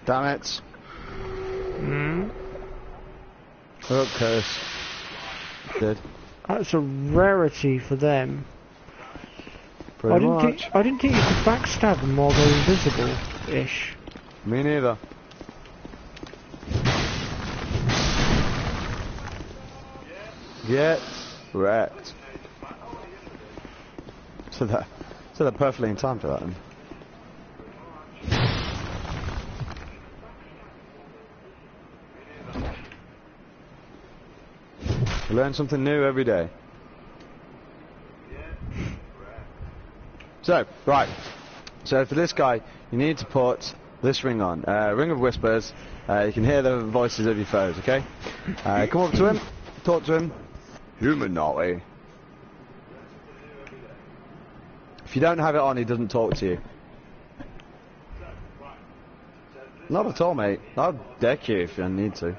Damn it. Oh, curse. Did. That's a rarity for them. Pretty much. I didn't think you could backstab them while they're invisible-ish. Me neither. Get wrecked. So they're perfectly in time for that then. You learn something new every day. So, right. So for this guy, you need to put this ring on. Ring of Whispers. You can hear the voices of your foes, okay? Come up to him. Talk to him. Human, are we? If you don't have it on, he doesn't talk to you. Not at all, mate. I'll deck you if you need to.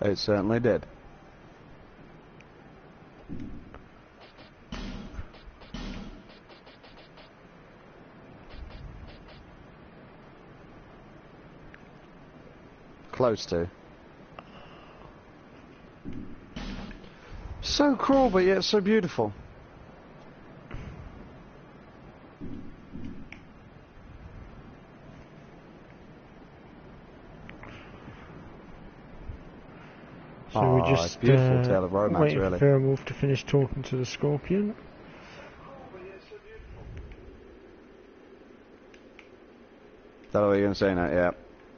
It certainly did. Close to. So cruel, but yet so beautiful. So we just beautiful tale of romance, waiting really. for Werewolf to finish talking to the Scorpion. Is that what you're going to say now? Yeah.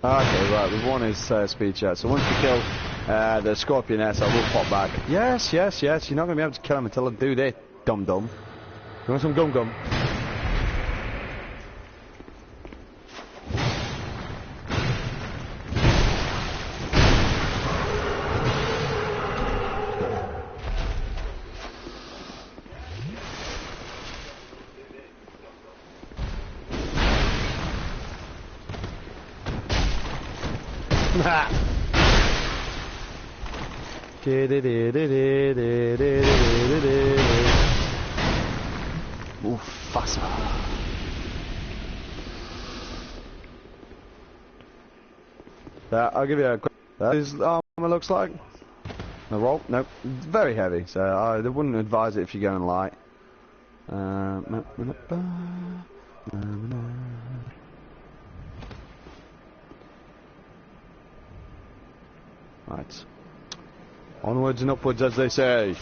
Okay, right, we've won his speed chat. So once you kill the Scorpioness, I will pop back. Yes, yes, yes, you're not going to be able to kill him until I do this, dum-dum. You want some gum-gum? Mufasa. I'll give you a quick. That is armor looks like. The roll? Nope. It's very heavy, so I wouldn't advise it if you're going light. Right. Onwards and upwards, as they say.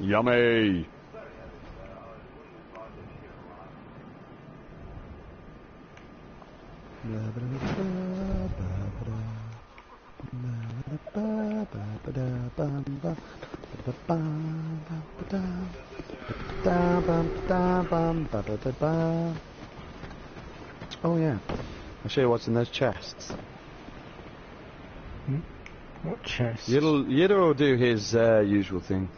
Yummy! Oh yeah, I'll show you what's in those chests. What chest? Yidda will do his usual thing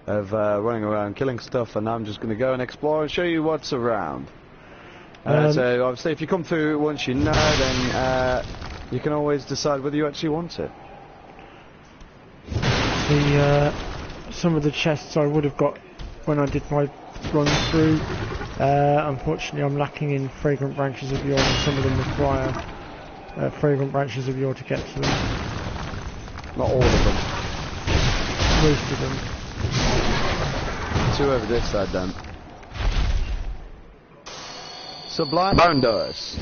of running around killing stuff, and I'm just going to go and explore and show you what's around. So obviously if you come through once you know, then you can always decide whether you actually want it. Some of the chests I would have got when I did my run through, unfortunately I'm lacking in fragrant branches of yore, and some of them require fragrant branches of yore to get to them. Not all of them. Most of them. Two over this side then. Sublime Bone Dust.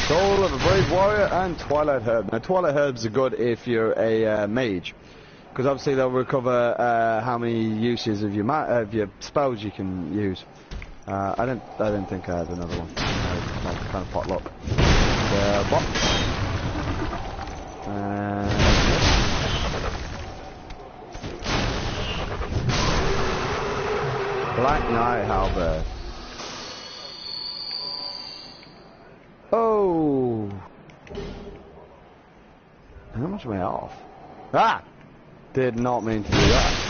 Soul of a Brave Warrior and Twilight Herb. Now Twilight Herbs are good if you're a mage, because obviously they'll recover how many uses of your spells you can use. I didn't think I had another one. Like kind of potluck. Box. Black Knight Halberd. Oh! launch me off. Ah! Did not mean to do that.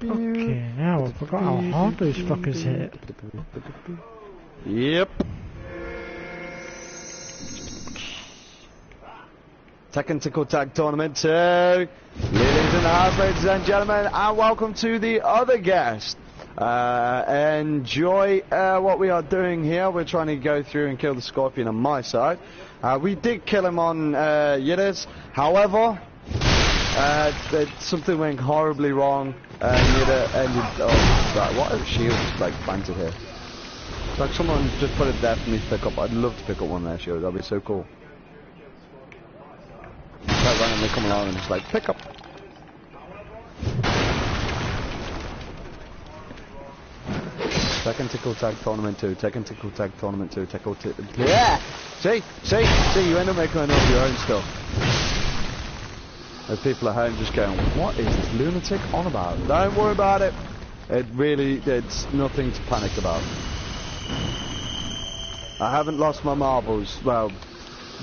Okay, now I forgot how hard those fuckers hit. Yep. Technical Tag Tournament 2. Ladies in the house, ladies and gentlemen, and welcome to the other guest. Enjoy what we are doing here. We're trying to go through and kill the Scorpion on my side. We did kill him on ydda's. However, something went horribly wrong. ydda ended. Oh, right. What a shield just like planted here. It's like someone just put it there for me to pick up. I'd love to pick up one of their shields. That'd be so cool. Like randomly come along and just like pick up. Technical Tag Tournament 2, Technical Tag Tournament 2, yeah! See, you end up making enough of your own stuff. There's people at home just going, what is this lunatic on about? Don't worry about it. It's nothing to panic about. I haven't lost my marbles, well,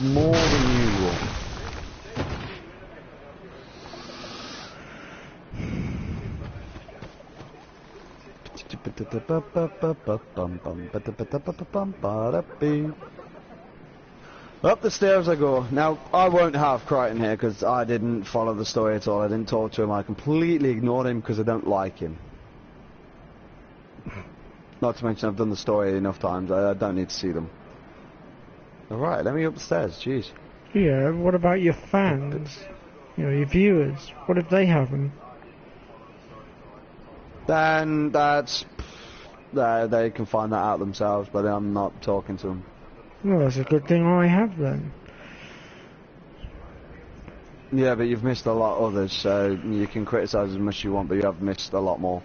more than usual. Up the stairs I go. Now, I won't have Crichton here because I didn't follow the story at all. I didn't talk to him. I completely ignored him because I don't like him. Not to mention I've done the story enough times. I don't need to see them. Alright, let me up the stairs. Jeez. Yeah, what about your fans? You know, your viewers. What if they haven't? Then that's... they can find that out themselves, but I'm not talking to them. Well, that's a good thing I have then. Yeah, but you've missed a lot of others, so you can criticise as much as you want, but you have missed a lot more.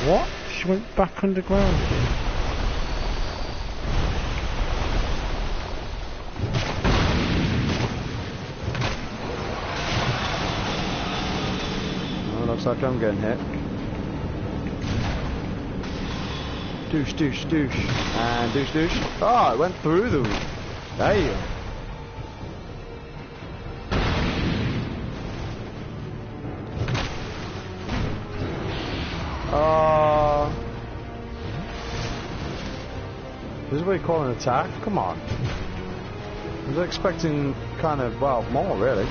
What? She went back underground. Well, looks like I'm getting hit. Douche, douche, douche. And douche, douche. Oh, it went through them. Damn. This is what you call an attack? Come on. I was expecting kind of, well, more really.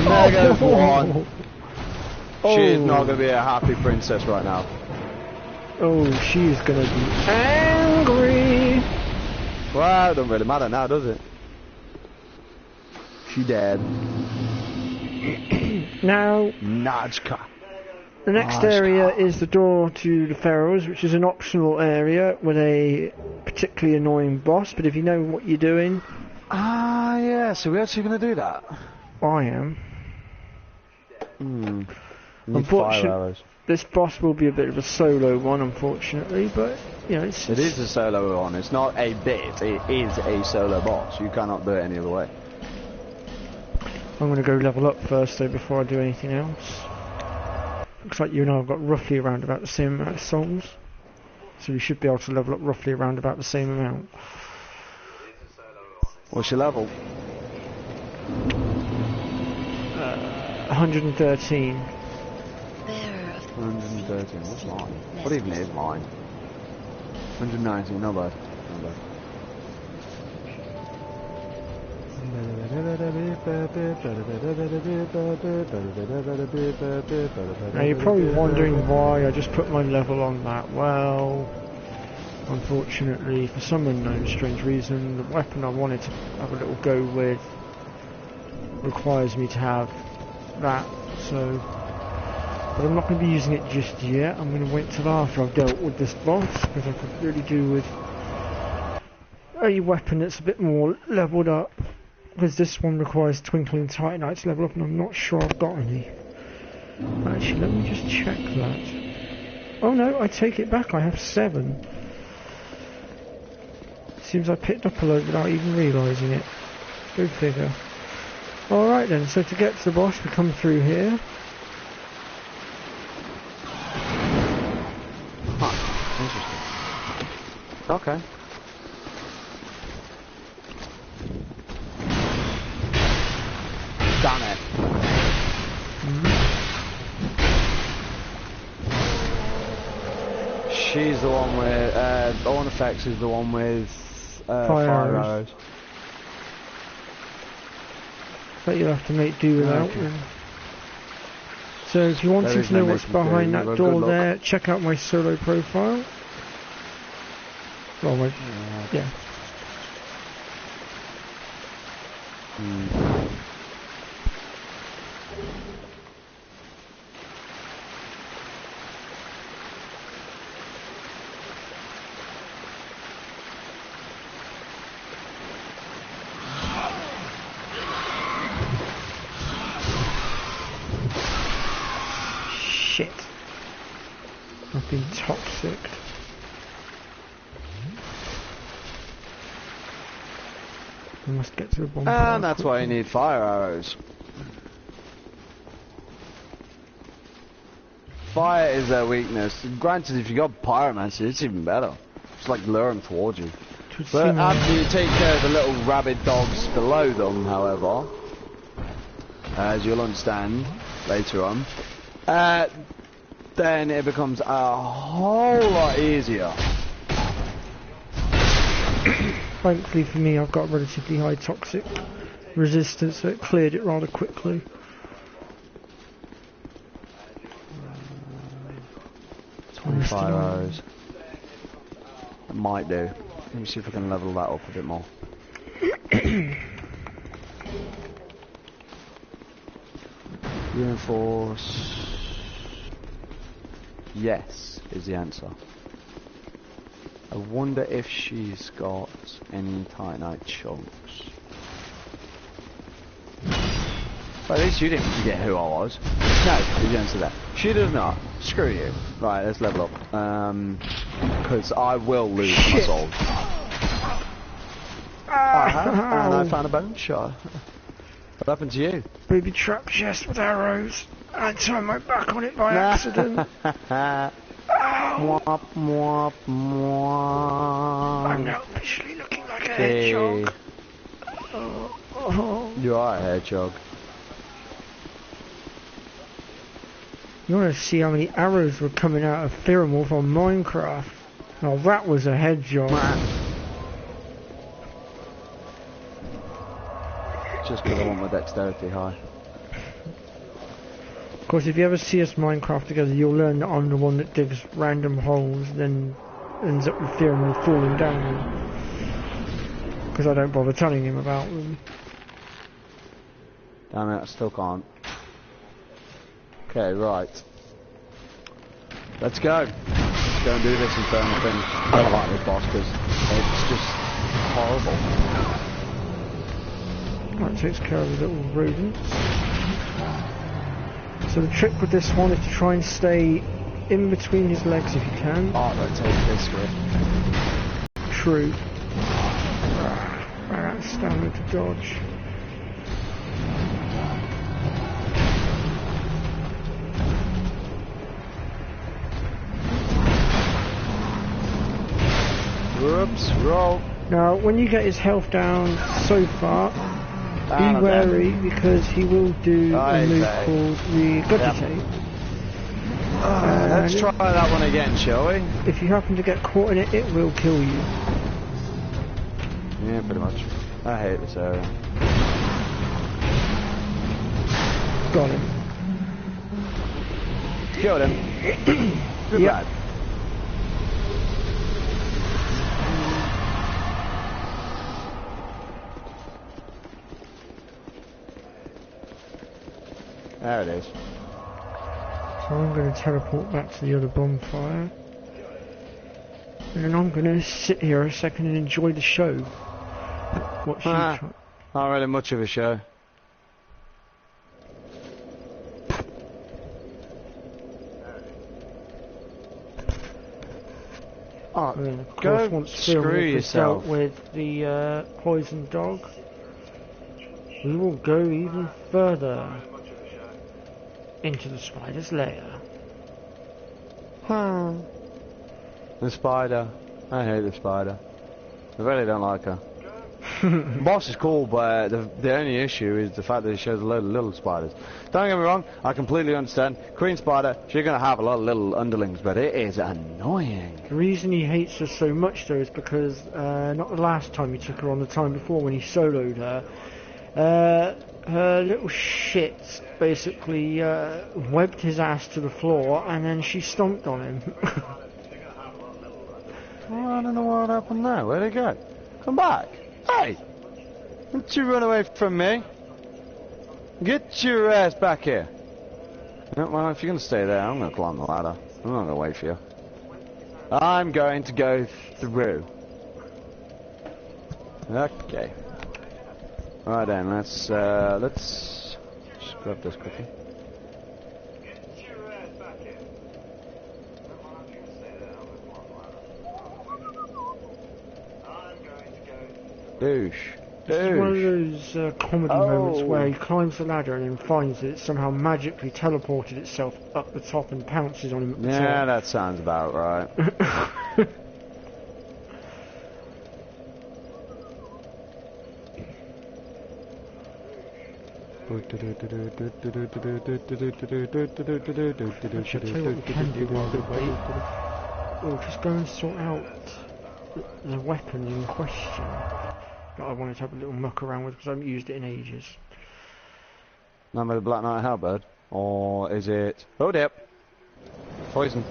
There goes one. She's not going to be a happy princess right now. Oh, she's going to be angry. Well, it doesn't really matter now, does it? She dead. Now, Najka. the next area is the door to the Pharaohs, which is an optional area with a particularly annoying boss, but if you know what you're doing... Ah, yeah, so we're actually going to do that? I am. Unfortunately, this boss will be a bit of a solo one, unfortunately, but, you know, it is a solo one. It's not a bit, it is a solo boss. You cannot do it any other way. I'm going to go level up first, though, before I do anything else. Looks like you and I have got roughly around about the same amount of souls. So we should be able to level up roughly around about the same amount. What's your level? 113. 113, what's mine? What even is mine? 119, not bad. Not bad. Now you're probably wondering why I just put my level on that. Well, unfortunately, for some unknown strange reason, the weapon I wanted to have a little go with requires me to have that, so... But I'm not going to be using it just yet. I'm going to wait till after I've dealt with this boss, because I could really do with a weapon that's a bit more leveled up. because this one requires Twinkling Titanites level up, and I'm not sure I've got any. Actually, let me just check that. Oh no, I take it back, I have 7. Seems I picked up a load without even realising it. Go figure. Alright then, so to get to the boss, we come through here. Huh, interesting. Okay. Damn it. She's the one with, Dawn Effects is the one with fire arrows. That you'll have to make do without. Okay. So if you're wanting to know what's behind that door there, check out my solo profile. Well, yeah. Shit. I've been toxic. I must get to the bomb. And that's why you need fire arrows. Fire is their weakness. Granted, if you got pyromancy, it's even better. It's like lure them towards you. But after you take care of the little rabid dogs below them, however, as you'll understand later on, then it becomes a whole lot easier. Thankfully for me, I've got relatively high toxic resistance, so it cleared it rather quickly. 25 arrows. It might do. Let me see if I can level that up a bit more. Reinforce. Yes, is the answer. I wonder if she's got any Titanite chunks. Well, at least you didn't forget who I was. No, is the answer there. She does not. Screw you. Right, let's level up. Because I will lose my soul. And I found a bone shot. What happened to you? Baby trap chest with arrows. I turned my back on it by accident. Mwop, mwop, mwop. I'm now officially looking like a hedgehog. You are a hedgehog. You want to see how many arrows were coming out of Thermorph on Minecraft? Now that was a hedgehog. Just because I want my dexterity high. Of course, if you ever see us Minecraft together, you'll learn that I'm the one that digs random holes, then ends up with Thermorph falling down. Because I don't bother telling him about them. Damn it, I still can't. Okay, right. Let's go. Let's go and do this infernal thing. I don't like this boss because it's just horrible. That takes care of the little rodents. So the trick with this one is to try and stay in between his legs if you can. Oh, rotate this way. True. Ran out of stamina to dodge. Whoops, roll. Now, when you get his health down so far, be wary because he will do a move called Regurgitate. Let's try that one again, shall we? If you happen to get caught in it, it will kill you. Yeah, pretty much. I hate this area. Got him. Killed him. Good lad. There it is. So I'm going to teleport back to the other bonfire. And then I'm going to sit here a second and enjoy the show. What she Not really much of a show. Oh, And then, of go course, once screw Phil has yourself. dealt with the poison dog, we will go even further into the spider's lair. The spider. I hate the spider. I really don't like her. The boss is cool, but the only issue is the fact that it shows a load of little spiders. Don't get me wrong, I completely understand. Queen Spider, she's going to have a lot of little underlings, but it is annoying. The reason he hates her so much, though, is because not the last time he took her on, the time before when he soloed her, her little shit basically webbed his ass to the floor, and then she stomped on him. Oh, I don't know what happened there. Where'd it go? Come back. Hey! Don't you run away from me. Get your ass back here. Well, if you're going to stay there, I'm going to climb the ladder. I'm not going to wait for you. I'm going to go through. Okay. Alright then, let's just grab this quickly. Douche. It's one of those comedy moments where he climbs the ladder and then finds that it somehow magically teleported itself up the top and pounces on him at the top. Yeah, that sounds about right. I should tell you what we can do while we wait. We'll just go and sort out the weapon in question that I wanted to have a little muck around with because I haven't used it in ages. Number the Black Knight Halberd? Or is it... Oh dear. Poison.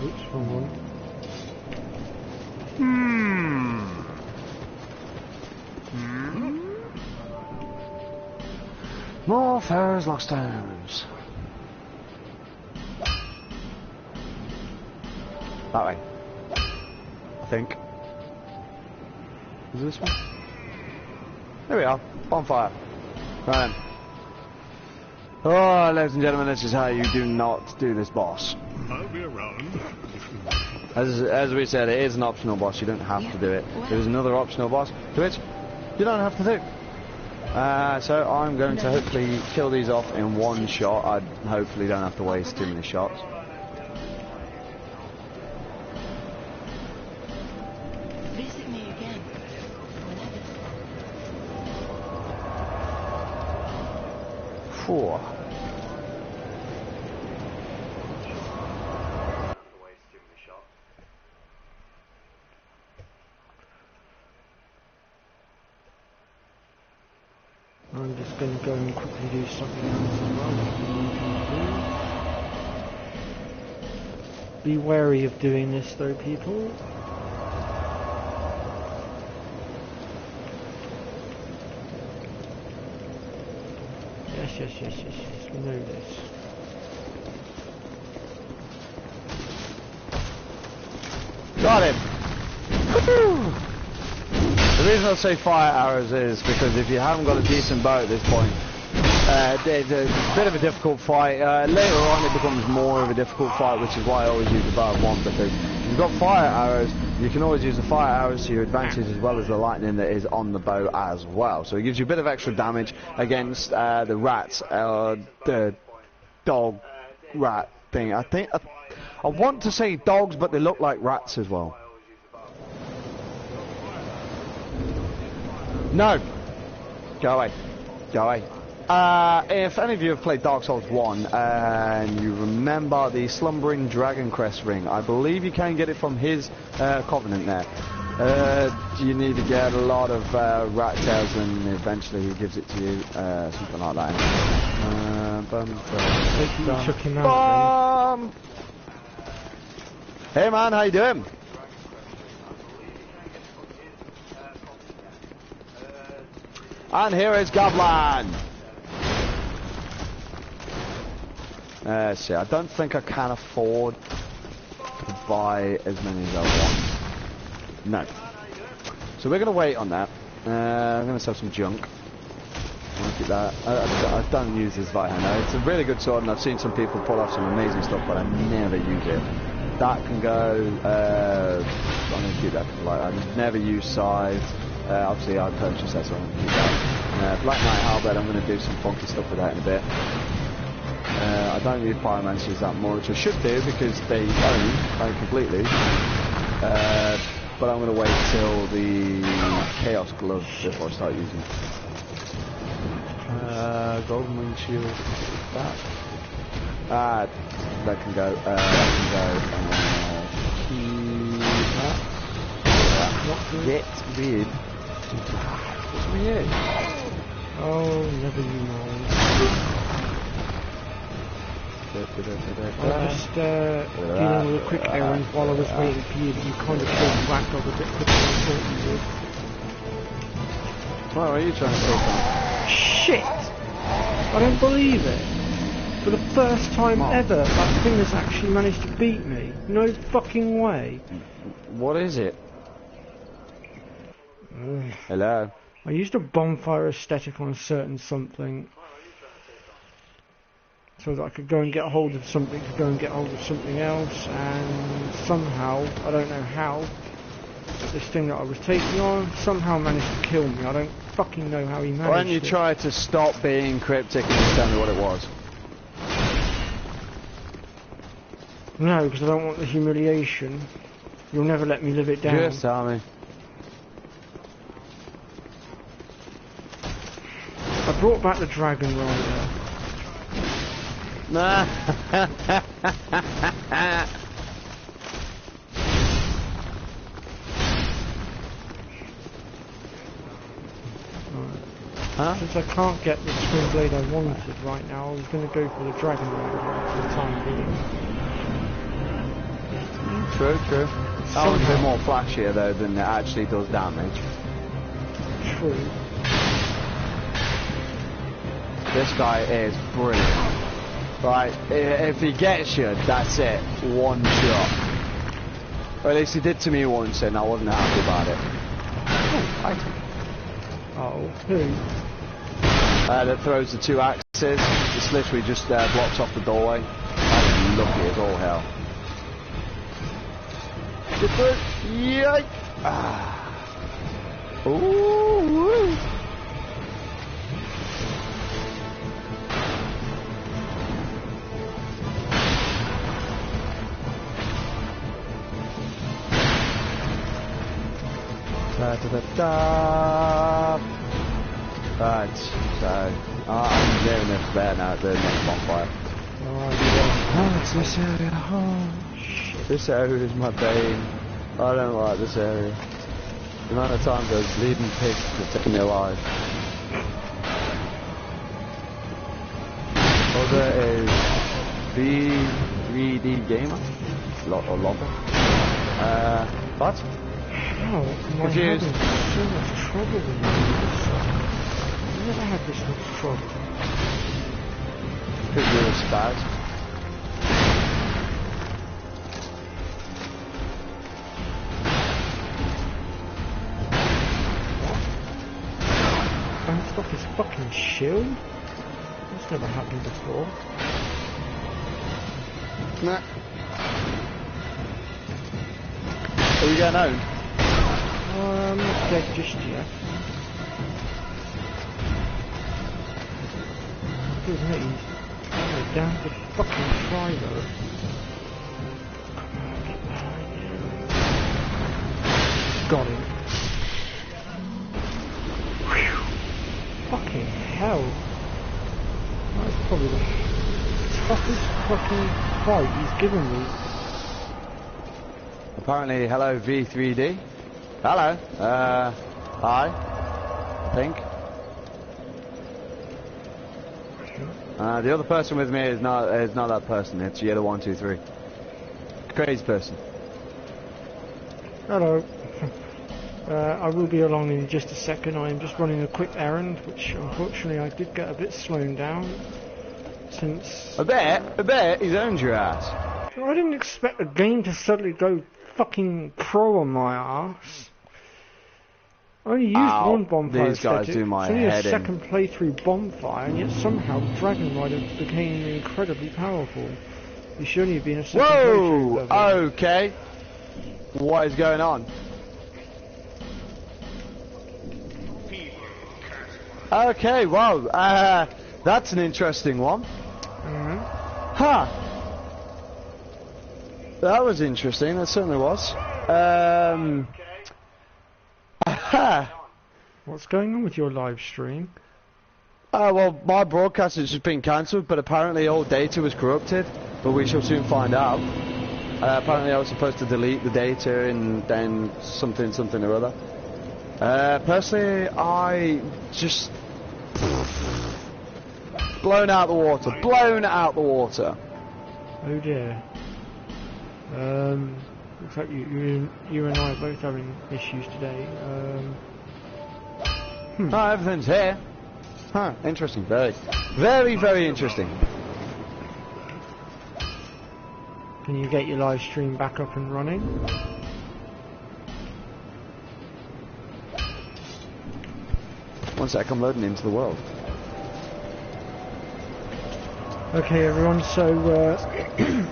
Oops, wrong one. More Pharaoh's Lockstones. That way. I think. Is this one? There we are. Bonfire. Right then. Oh, ladies and gentlemen, this is how you do not do this boss. I'll be around. As we said, it is an optional boss. You don't have to do it. There's another optional boss to which you don't have to do. So I'm going to hopefully kill these off in one shot. I hopefully don't have to waste too many shots. Visit me again. Four. I'm just going to go and quickly do something else as well. Be wary of doing this though, people. Yes, we know this. Got him! Woo! The reason I say fire arrows is because if you haven't got a decent bow at this point, it's a bit of a difficult fight. Later on it becomes more of a difficult fight, which is why I always use the bow of one, because if you've got fire arrows, you can always use the fire arrows to your advantage as well as the lightning that is on the bow as well. So it gives you a bit of extra damage against the rats, the dog rat thing. I want to say dogs, but they look like rats as well. No! Go away. Go away. If any of you have played Dark Souls 1 and you remember the Slumbering Dragon Crest ring, I believe you can get it from his covenant there. You need to get a lot of rat tails and eventually he gives it to you, something like that. You took him out, Hey man, how you doing? And here is Goblin. Let's see, I don't think I can afford to buy as many as I want. No. So we're going to wait on that. I'm going to sell some junk. Look at that. I don't use this Vihano. It's a really good sword, and I've seen some people pull off some amazing stuff, but I never use it. That can go. I'm going to keep that for light. I never use scythe. Obviously, I purchased that, so I'm going to keep that. Black Knight Halberd, I'm going to do some funky stuff with that in a bit. I don't use pyromancers that much. I should do because they own completely. But I'm going to wait till the Chaos Glove before I start using it. Golden Wing Shield. That can go. That can go. Get rid. What's weird? Oh, never you mind. I was just dealing with a quick errand while I was waiting for you, but you kind of pulled back off a bit quicker than I thought you would. What are you trying to say, Tom? Shit! I don't believe it. For the first time ever, that thing has actually managed to beat me. No fucking way. What is it? Hello? I used a bonfire aesthetic on a certain something, so that I could go and get hold of something, to go and get hold of something else, and somehow, I don't know how, this thing that I was taking on somehow managed to kill me. I don't fucking know how he managed. Why don't you try to stop being cryptic and just tell me what it was? No, because I don't want the humiliation. You'll never let me live it down. Just tell me. I brought back the Dragon Rider. Nah. Huh? Since I can't get the twin blade I wanted right now, I was going to go for the Dragon Rider for the time being. True. That one's a bit more flashier though than it actually does damage. True. This guy is brilliant. Right, if he gets you, that's it. One shot. Or at least he did to me once and I wasn't happy about it. Oh, who? That throws the two axes. This literally just blocks off the doorway. That's lucky as all hell. Good bird. Yike! Ah. Ooh. Right, so I'm getting this better now at the next bonfire. Oh, it's this area. Oh, shit. This area is my bane. I don't like this area. The amount of times those bleeding pigs have taken me alive. Other is V3D Gamer. Or Logger. What? Oh, am I having so much trouble with this? I've never had this much trouble. Because you're a spaz. Bounced off his fucking shield? That's never happened before. Nah. Are we going home? I'm not dead just yet. Good me. Oh, down to fucking Friday. Come on, get behind you. Got him. Whew. Fucking hell. That's probably the toughest fucking fight he's given me. Apparently, hello V3D. Hello. Hi. I think. The other person with me is not that person. It's ydda123. Crazy person. Hello. I will be along in just a second. I am just running a quick errand, which unfortunately I did get a bit slowed down since. I bet he's owned your ass. I didn't expect a game to suddenly go fucking pro on my arse. I only used one bonfire. These guys do my head in. It's only a head second playthrough bonfire, and yet somehow Dragon Rider became incredibly powerful. You should only have been a second playthrough level. Okay. What is going on? Okay, wow. That's an interesting one. Huh. That was interesting, that certainly was. What's going on with your live stream? Well, my broadcast has just been cancelled, but apparently all data was corrupted, but we shall soon find out. Apparently I was supposed to delete the data and then something or other. Personally, I just... blown out the water. Oh dear. Looks like you and I are both having issues today. Oh, everything's here. Huh, interesting. Very, very interesting. Can you get your live stream back up and running? One sec, I'm loading into the world. Okay everyone, so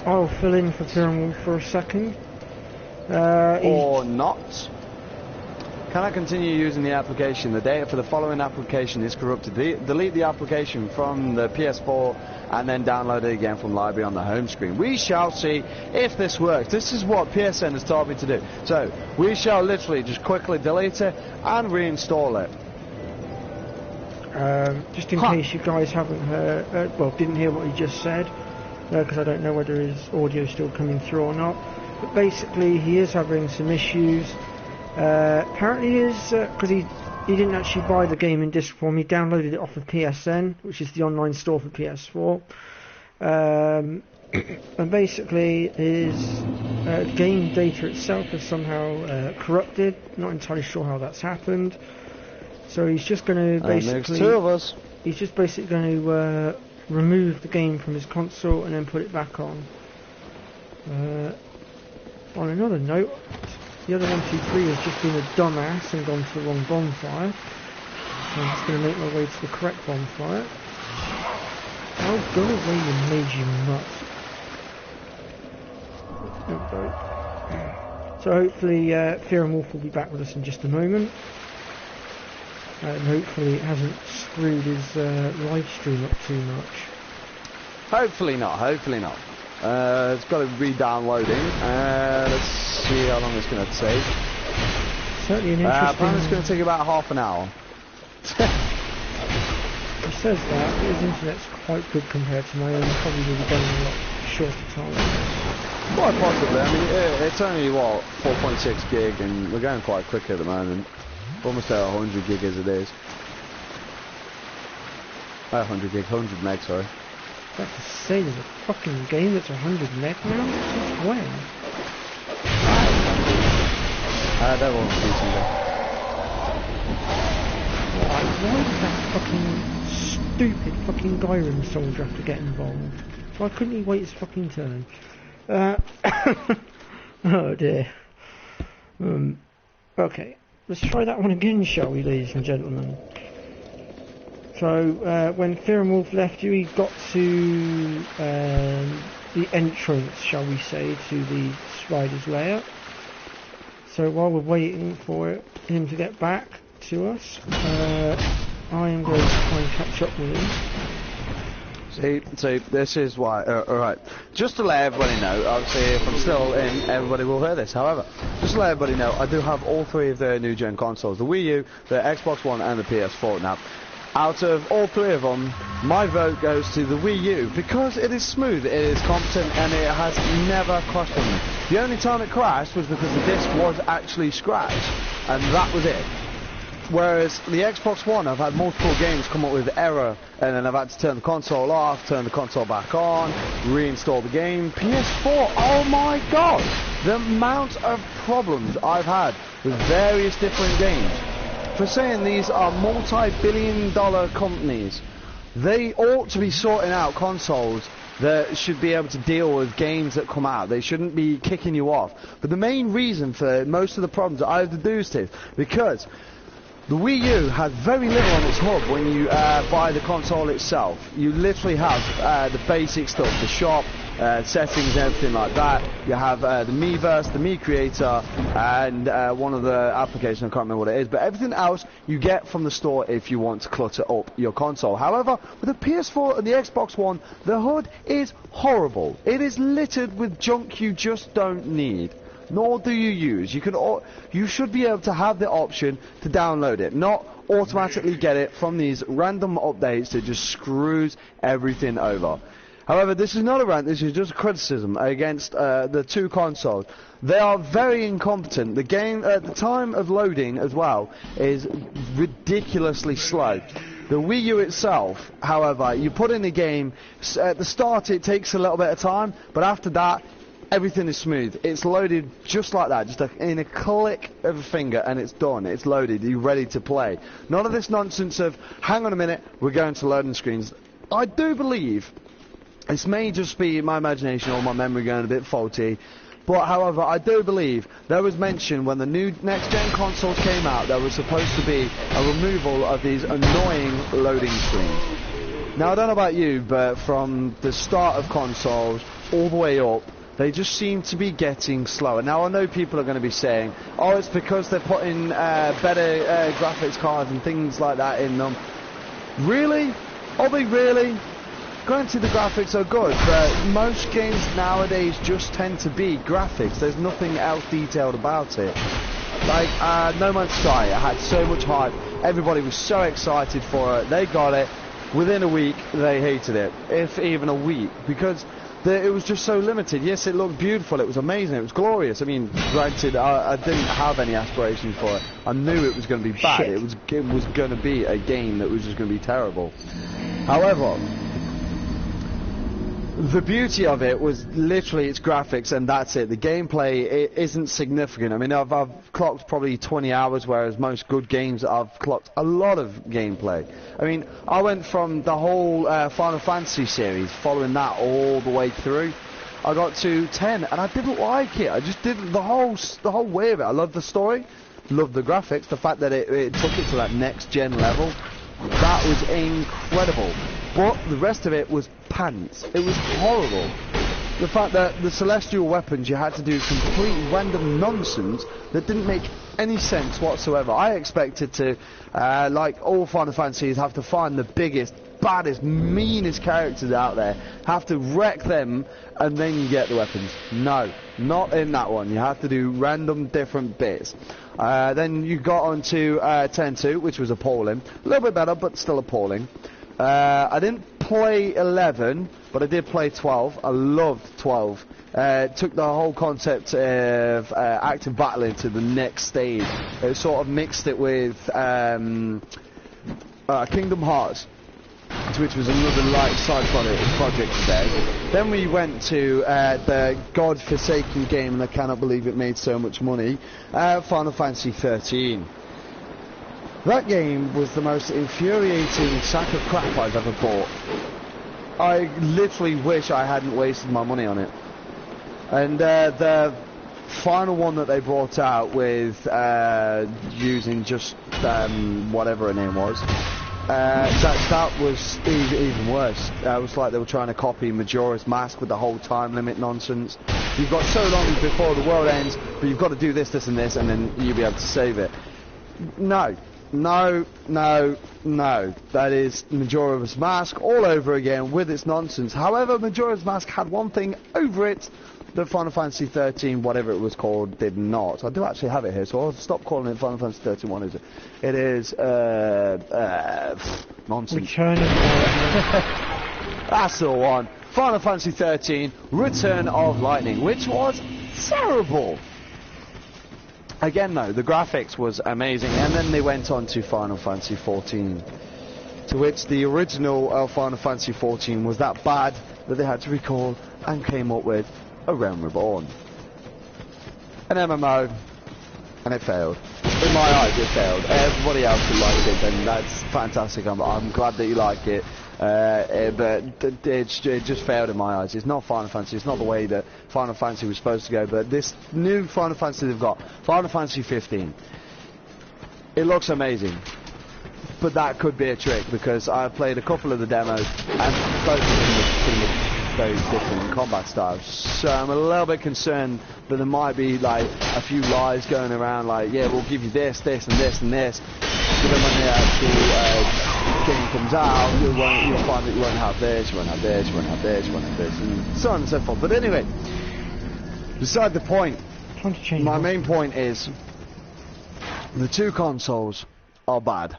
I'll fill in for Pyramid for a second. Or not. Can I continue using the application? The data for the following application is corrupted. Delete the application from the PS4 and then download it again from library on the home screen. We shall see if this works. This is what PSN has told me to do. So we shall literally just quickly delete it and reinstall it. Just in case you guys haven't heard, didn't hear what he just said, because I don't know whether his audio is still coming through or not. But basically, he is having some issues. Apparently, because he didn't actually buy the game in disc form. He downloaded it off of PSN, which is the online store for PS4. And basically, his game data itself is somehow corrupted. Not entirely sure how that's happened. So he's just going to basically... There's two of us. He's just basically going to remove the game from his console and then put it back on. On another note, the other 123 has just been a dumbass and gone to the wrong bonfire. So I'm just going to make my way to the correct bonfire. Oh, go away, you mangy mutt. Oh, so hopefully Fear and Wolf will be back with us in just a moment. And hopefully it hasn't screwed his live stream up too much. Hopefully not. It's got to re-downloading. Let's see how long it's going to take. Certainly an interesting... Apparently it's going to take about half an hour. He says that, but his internet's quite good compared to my own. Probably will be done in a lot shorter time. Quite possibly. I mean, it's only, 4.6 gig, and we're going quite quick at the moment. Almost at 100 gig as it is. 100 meg, sorry. I have to say, there's a fucking game that's 100 meg now? Since when? That won't be something. Why did that fucking stupid fucking Skyrim soldier have to get involved? Why couldn't he wait his fucking turn? Oh dear. Okay. Let's try that one again, shall we, ladies and gentlemen? So, when Fear and Wolf left you, he got to the entrance, shall we say, to the Spider's lair. So while we're waiting for him to get back to us, I am going to try and catch up with him. See, this is why, alright, just to let everybody know, obviously if I'm still in, everybody will hear this, however, just to let everybody know, I do have all three of their new gen consoles, the Wii U, the Xbox One and the PS4. Now, out of all three of them, my vote goes to the Wii U, because it is smooth, it is competent, and it has never crashed on me. The only time it crashed was because the disc was actually scratched, and that was it. Whereas the Xbox One, I've had multiple games come up with error, and then I've had to turn the console off, turn the console back on, reinstall the game. PS4, oh my god! The amount of problems I've had with various different games. For saying these are multi-billion-dollar companies, they ought to be sorting out consoles that should be able to deal with games that come out. They shouldn't be kicking you off. But the main reason for most of the problems that I've deduced is because the Wii U has very little on its hub when you buy the console itself. You literally have the basic stuff, the shop, settings and everything like that. You have the Miiverse, the Mii Creator, and one of the applications, I can't remember what it is, but everything else you get from the store if you want to clutter up your console. However, with the PS4 and the Xbox One, the HUD is horrible. It is littered with junk you just don't need. Nor do you use. You should be able to have the option to download it, not automatically get it from these random updates that just screws everything over. However, this is not a rant, this is just a criticism against the two consoles. They are very incompetent. The game, at the time of loading as well, is ridiculously slow. The Wii U itself, however, you put in the game, at the start it takes a little bit of time, but after that, everything is smooth. It's loaded just like that, just in a click of a finger, and it's done. It's loaded. You're ready to play. None of this nonsense of, hang on a minute, we're going to loading screens. I do believe, this may just be my imagination or my memory going a bit faulty, but however, I do believe there was mention when the new next-gen consoles came out, there was supposed to be a removal of these annoying loading screens. Now, I don't know about you, but from the start of consoles all the way up, they just seem to be getting slower. Now, I know people are going to be saying, oh, it's because they're putting better graphics cards and things like that in them. Really? Are they really? Granted, the graphics are good, but most games nowadays just tend to be graphics. There's nothing else detailed about it. Like, No Man's Sky, it had so much hype. Everybody was so excited for it. They got it. Within a week, they hated it. If even a week. Because it was just so limited. Yes, it looked beautiful, it was amazing, it was glorious. I mean, granted, I didn't have any aspirations for it. I knew it was going to be bad. It was going to be a game that was just going to be terrible. However, the beauty of it was literally its graphics, and that's it. The gameplay, it isn't significant. I mean, I've clocked probably 20 hours, whereas most good games, I've clocked a lot of gameplay. I mean, I went from the whole Final Fantasy series, following that all the way through. I got to 10, and I didn't like it. I just didn't, the whole way of it. I loved the story, loved the graphics, the fact that it took it to that next-gen level. That was incredible. But the rest of it was pants. It was horrible. The fact that the celestial weapons, you had to do complete random nonsense that didn't make any sense whatsoever. I expected to, like all Final Fantasies, have to find the biggest, baddest, meanest characters out there, have to wreck them, and then you get the weapons. No, not in that one. You have to do random different bits. Then you got on to 10-2, which was appalling. A little bit better, but still appalling. I didn't play 11, but I did play 12. I loved 12. Took the whole concept of active battling to the next stage. It sort of mixed it with Kingdom Hearts, which was another light side project today. Then we went to the God-forsaken game, and I cannot believe it made so much money, Final Fantasy 13. That game was the most infuriating sack of crap I've ever bought. I literally wish I hadn't wasted my money on it. And the final one that they brought out with using just whatever her name was, that was even worse. It was like they were trying to copy Majora's Mask with the whole time limit nonsense. You've got so long before the world ends, but you've got to do this, this and this, and then you'll be able to save it. No. No, no, no. That is Majora's Mask all over again with its nonsense. However, Majora's Mask had one thing over it that Final Fantasy 13, whatever it was called, did not. I do actually have it here, so I'll stop calling it Final Fantasy 13. What is it? It is, nonsense. Return of Lightning. That's the one. Final Fantasy 13, Return of Lightning, which was terrible. Again, though, the graphics was amazing, and then they went on to Final Fantasy 14, to which the original Final Fantasy 14 was that bad that they had to recall and came up with A Realm Reborn. An MMO, and it failed. In my eyes, it failed. Everybody else who liked it, then that's fantastic. I'm glad that you like it. but it just failed in my eyes. It's not Final Fantasy. It's not the way that Final Fantasy was supposed to go. But this new Final Fantasy they've got, Final Fantasy 15, it looks amazing. But that could be a trick because I've played a couple of the demos and both of them were pretty much very different in combat styles. So I'm a little bit concerned that there might be like a few lies going around, like, yeah, we'll give you this, this, and this, and this. But then when the actual game comes out, you'll find that you won't have this, you won't have this, you won't have this, you won't have this, and so on and so forth. But anyway, beside the point, my main point is the two consoles are bad.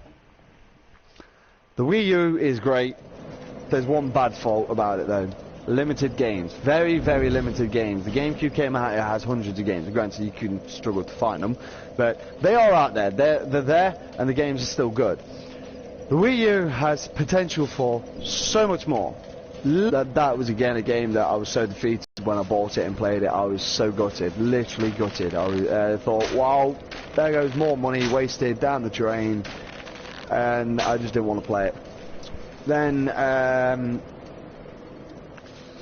The Wii U is great. There's one bad fault about it though. Limited games. Very, very limited games. The GameCube came out, it has hundreds of games. Granted, you can struggle to find them. But they are out there. They're there, and the games are still good. The Wii U has potential for so much more. That was again a game that I was so defeated when I bought it and played it. I was so gutted. Literally gutted. I thought, wow, there goes more money wasted down the drain. And I just didn't want to play it. Then, I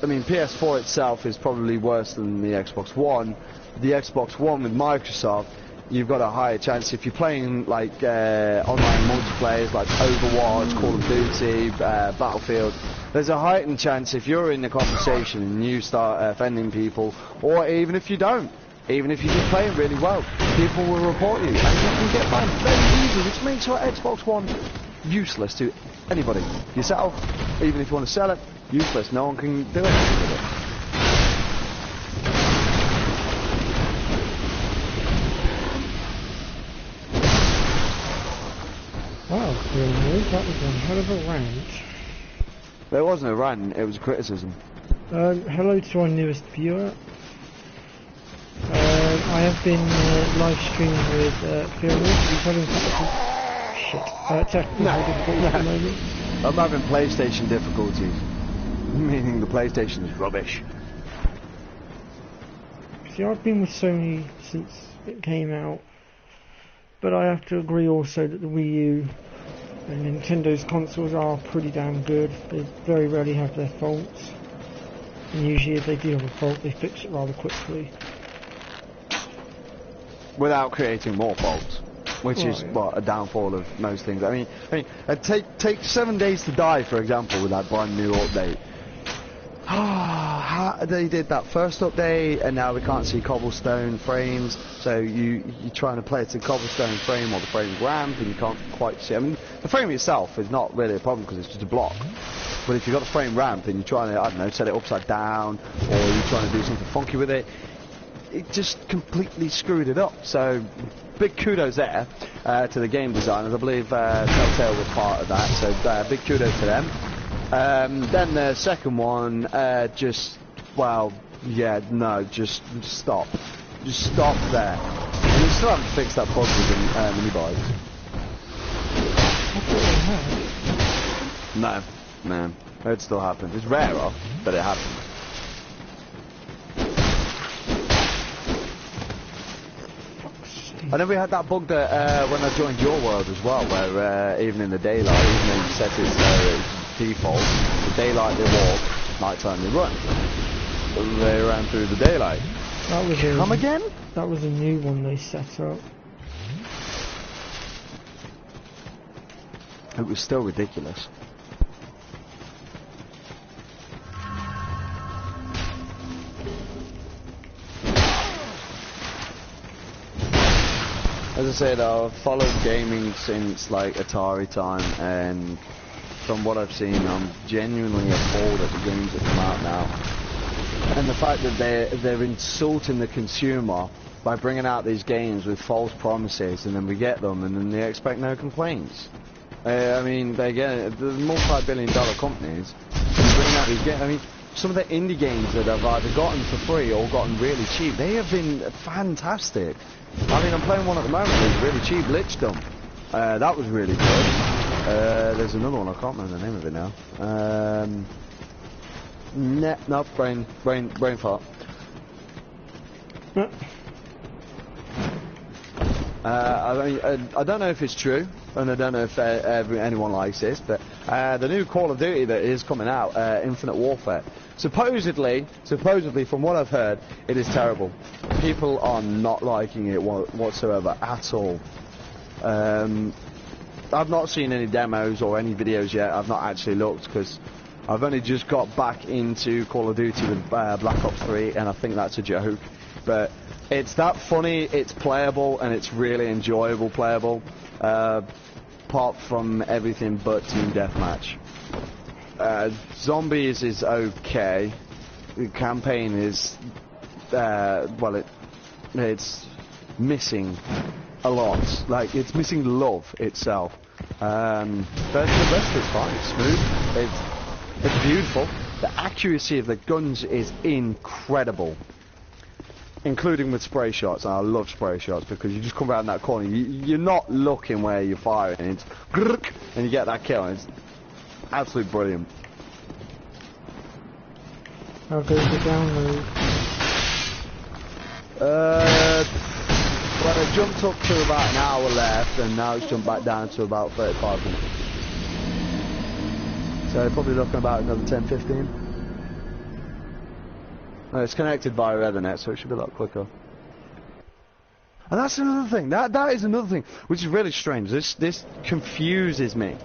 mean, PS4 itself is probably worse than the Xbox One. The Xbox One with Microsoft, you've got a higher chance if you're playing like online multiplayers like Overwatch, Call of Duty, Battlefield. There's a heightened chance if you're in the conversation and you start offending people, or even if you don't. Even if you just play it really well, people will report you, and you can get banned very easily, which makes your Xbox One useless to anybody. Yourself, even if you want to sell it, useless. No one can do anything with it. Wow, that was a hell of a rant. There wasn't a rant, it was a criticism. Hello to our newest viewer. I have been live streaming with Phil. He's having technical difficulties at the moment. I'm having PlayStation difficulties, meaning the PlayStation is rubbish. See, I've been with Sony since it came out, but I have to agree also that the Wii U and Nintendo's consoles are pretty damn good. They very rarely have their faults, and usually if they do have a fault, they fix it rather quickly. Without creating more faults, which is what a downfall of most things. I mean, take 7 days to die, for example, with that brand new update. They did that first update, and now we can't see cobblestone frames. So you're trying to play it to cobblestone frame, or the frame's ramped, and you can't quite see. I mean, the frame itself is not really a problem because it's just a block. But if you've got the frame ramped and you're trying to, I don't know, set it upside down, or you're trying to do something funky with it, it just completely screwed it up. So big kudos there to the game designers. I believe Telltale was part of that, so big kudos to them. Then the second one, just stop. Just stop there. And you still haven't fixed that bug with the mini bikes. No, it still happens. It's rarer, but it happens. And then we had that bug that when I joined your world as well, where even in the daylight, even though you set it default, the daylight they walk, nighttime they run. They ran through the daylight. That was Come again? That was a new one they set up. It was still ridiculous. As I said, I've followed gaming since like Atari time, and from what I've seen, I'm genuinely appalled at the games that come out now. And the fact that they're insulting the consumer by bringing out these games with false promises, and then we get them, and then they expect no complaints. I mean, they get the multi-billion-dollar companies bringing out these games. I mean, some of the indie games that I've either gotten for free or gotten really cheap, they have been fantastic. I mean, I'm playing one at the moment that's really cheap, Lichdom. That was really good. There's another one, I can't remember the name of it now. No, brain fart. I mean, I don't know if it's true, and I don't know if anyone likes this, but the new Call of Duty that is coming out, Infinite Warfare. Supposedly, from what I've heard, it is terrible. People are not liking it whatsoever at all. I've not seen any demos or any videos yet. I've not actually looked because I've only just got back into Call of Duty with Black Ops 3, and I think that's a joke. But it's that funny, it's playable, and it's really enjoyable playable. Apart from everything but Team Deathmatch. Zombies is okay. The campaign is, well, it's missing a lot. Like, it's missing love itself. But the rest is fine. It's smooth. It's beautiful. The accuracy of the guns is incredible. Including with spray shots, and I love spray shots because you just come around that corner, you're not looking where you're firing, it's and you get that kill, and it's absolutely brilliant. How goes the download? Well, it jumped up to about an hour left, and now it's jumped back down to about 35 minutes. So you're probably looking about another 10-15. It's connected via Ethernet, so it should be a lot quicker. And that's another thing. That is another thing, which is really strange. This confuses me.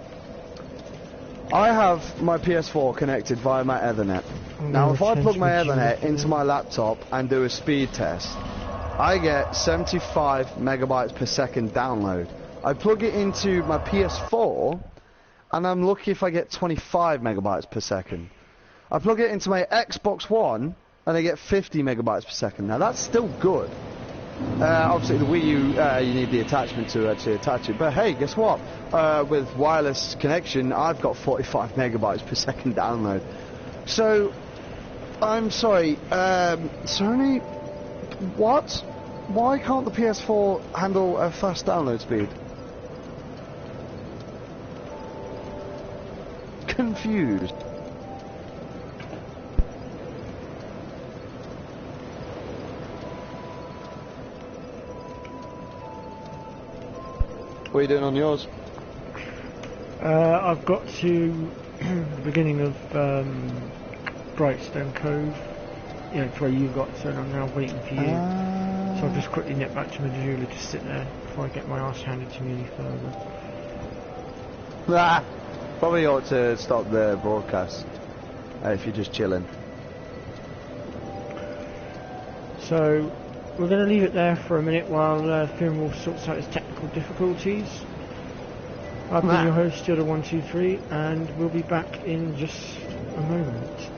I have my PS4 connected via my Ethernet. Now, if I plug my Ethernet into my laptop and do a speed test, I get 75 megabytes per second download. I plug it into my PS4, and I'm lucky if I get 25 megabytes per second. I plug it into my Xbox One, and I get 50 megabytes per second. Now that's still good. Obviously the Wii U, you need the attachment to actually attach it. But hey, guess what? With wireless connection, I've got 45 megabytes per second download. So, I'm sorry, Sony, what? Why can't the PS4 handle a fast download speed? Confused. What are you doing on yours? I've got to the beginning of Brightstone Cove, you know, to where you got to, and I'm now waiting for you. So I'll just quickly nip back to Missoula to sit there before I get my arse handed to me any further. Probably ought to stop the broadcast if you're just chilling. So we're going to leave it there for a minute while Firmwall sorts out his technical difficulties. I've been your host, ydda123, and we'll be back in just a moment.